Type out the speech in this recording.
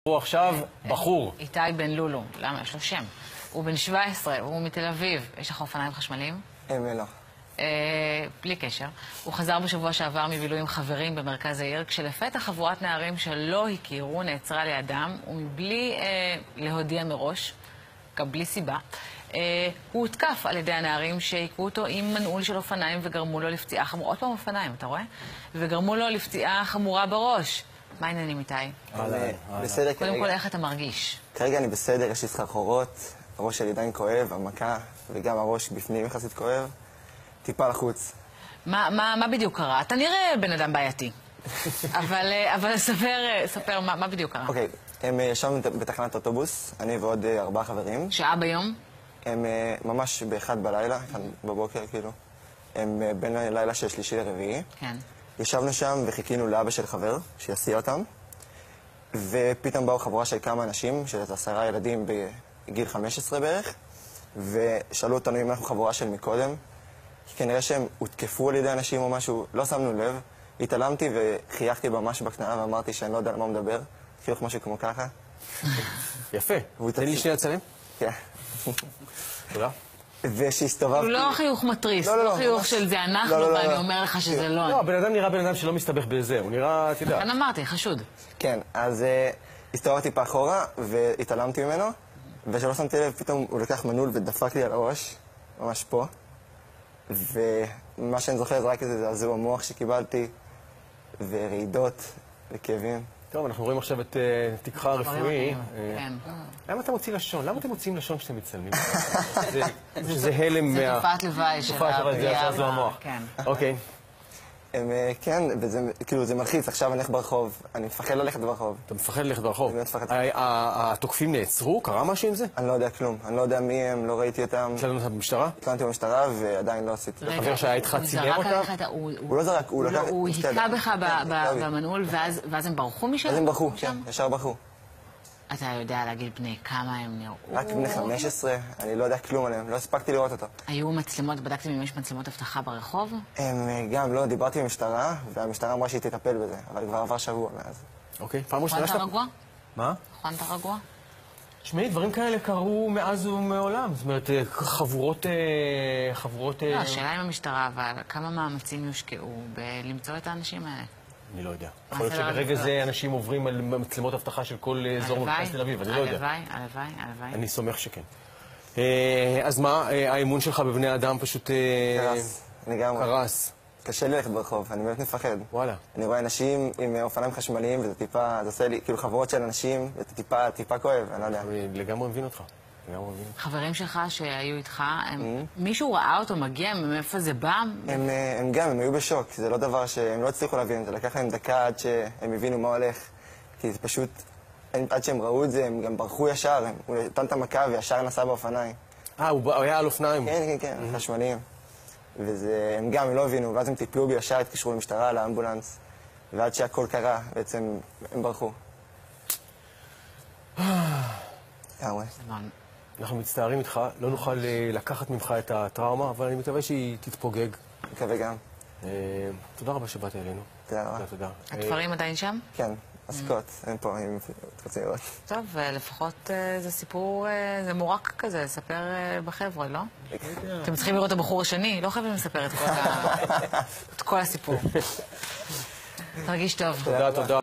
הוא עכשיו בחור. איתי בן לולו, למה? יש לו שם. הוא בן 17, הוא מתל אביב. יש לך אופניים חשמליים? לא. בלי קשר. הוא חזר בשבוע שעבר מבילוי עם חברים במרכז העיר, כשלפתע חבורת נערים שלא הכירו נעצרה לידם, ומבלי להודיע מראש, גם בלי סיבה, הוא הותקף על ידי הנערים שהיכו אותו עם מנעול של אופניים וגרמו לו לפציעה חמורה. עוד פעם אופניים, אתה רואה? וגרמו לו לפציעה חמורה בראש. מה העניינים איתי? בסדר כרגע. קודם כל, איך אתה מרגיש? כרגע אני בסדר, יש לי סחרחורות, הראש שלי עדיין כואב, המכה, וגם הראש בפנים יחסית כואב. טיפה לחוץ. מה בדיוק קרה? אתה נראה בן אדם בעייתי. אבל ספר מה בדיוק קרה. אוקיי, הם ישבנו בתחנת אוטובוס, אני ועוד 4 חברים. שעה ביום? הם ממש ב-1 בלילה, 1 בבוקר כאילו. הם בין לילה של שלישי לרביעי. כן. ישבנו שם וחיכינו לאבא של חבר, שיסיע אותם. ופתאום באו חבורה של כמה אנשים, של 10 ילדים בגיל 15 בערך, ושאלו אותנו אם אנחנו חבורה של מקודם. כי כנראה שהם הותקפו על ידי אנשים או משהו, לא שמנו לב. התעלמתי וחייכתי ממש בקטנה ואמרתי שאני לא יודע על מה מדבר. חיוך משהו כמו ככה. יפה. תן לי שני עצרים. כן. תודה. ושהסתובבתי... הוא לא חיוך מתריס, לא חיוך של זה אנחנו, ואני אומר לך שזה לא. לא, הבן אדם נראה בן אדם שלא מסתבך בזה, הוא נראה, אתה יודע. כאן אמרתי, חשוד. כן, אז הסתובבתי פה אחורה והתעלמתי ממנו, ושלא שמתי לב, פתאום הוא לקח מנעול ודפק לי על הראש, ממש פה. ומה שאני זוכר זה רק איזה זעזוע מוח שקיבלתי, ורעידות וכאבים. טוב, אנחנו רואים עכשיו את תיקך הרפואי. כן. למה אתה מוציא לשון? למה אתם מוציאים לשון כשאתם מצלמים? שזה הלם זה תופעת לוואי של הפגיעה. זה המוח. כן. אוקיי. כן, וזה כאילו זה מלחיץ, עכשיו אני הולך ברחוב, אני מפחד ללכת ברחוב. אתה מפחד ללכת ברחוב? אני מפחד. התוקפים נעצרו? קרה משהו עם זה? אני לא יודע כלום, אני לא יודע מי הם, לא ראיתי אותם. התלוננת אותם במשטרה? התלוננתי במשטרה ועדיין לא עשיתי. חבר שהיה איתך צילם אותם? הוא לא זרק, הוא לקח... הוא היכה בך במנעול ואז הם ברחו משם? אז הם ברחו, כן, ישר ברחו. אתה יודע להגיד בני כמה הם נראו? רק בני 15, אני לא יודע כלום עליהם, לא הספקתי לראות אותו. היו מצלמות, בדקתם אם יש מצלמות אבטחה ברחוב? הם גם לא, דיברתי עם המשטרה, והמשטרה אמרה שהיא תטפל בזה, אבל כבר עבר שבוע מאז. אוקיי, פעם ראשונה אתה רגוע? מה? אתה רגוע? תשמעי, דברים כאלה קרו מאז ומעולם. זאת אומרת, חבורות... לא, השאלה עם המשטרה, אבל כמה מאמצים יושקעו בלמצוא את האנשים האלה? אני לא יודע. יכול להיות שברגע זה אנשים עוברים על מצלמות אבטחה של כל אזור מרכז תל אביב, אני לא יודע. הלוואי. אני סומך שכן. אז מה, האמון שלך בבני אדם פשוט... קרס, לגמרי. קרס. קשה לי ללכת ברחוב, אני באמת מפחד. וואלה. אני רואה אנשים עם אופניים חשמליים, וזה טיפה, זה עושה לי, כאילו חבורות של אנשים, וזה טיפה כואב, אני לא יודע. אני לגמרי מבין אותך. חברים שלך שהיו איתך, מישהו ראה אותו מגיע, מאיפה זה בא? הם היו בשוק, זה לא דבר שהם לא הצליחו להבין, זה לקח להם דקה עד שהם הבינו מה הולך, כי זה פשוט, עד שהם ראו את זה, הם גם ברחו ישר, הוא נתן את המכה וישר נסע באופניים. הוא היה על אופניים? כן, חשמליים. והם גם לא הבינו, ואז הם טיפלו בי ישר, התקשרו למשטרה, לאמבולנס, ועד שהכל קרה, בעצם הם ברחו. אנחנו מצטערים איתך, לא נוכל לקחת ממך את הטראומה, אבל אני מקווה שהיא תתפוגג. מקווה גם. תודה רבה שבאת אלינו. תודה רבה. תודה. התפרים עדיין שם? כן, עסקות, הם פה, אם רוצים לראות. טוב, לפחות זה סיפור, זה מורק כזה, לספר בחבר'ה, לא? אתם צריכים לראות את הבחור השני, לא חייבים לספר את כל הסיפור. תרגיש טוב. תודה.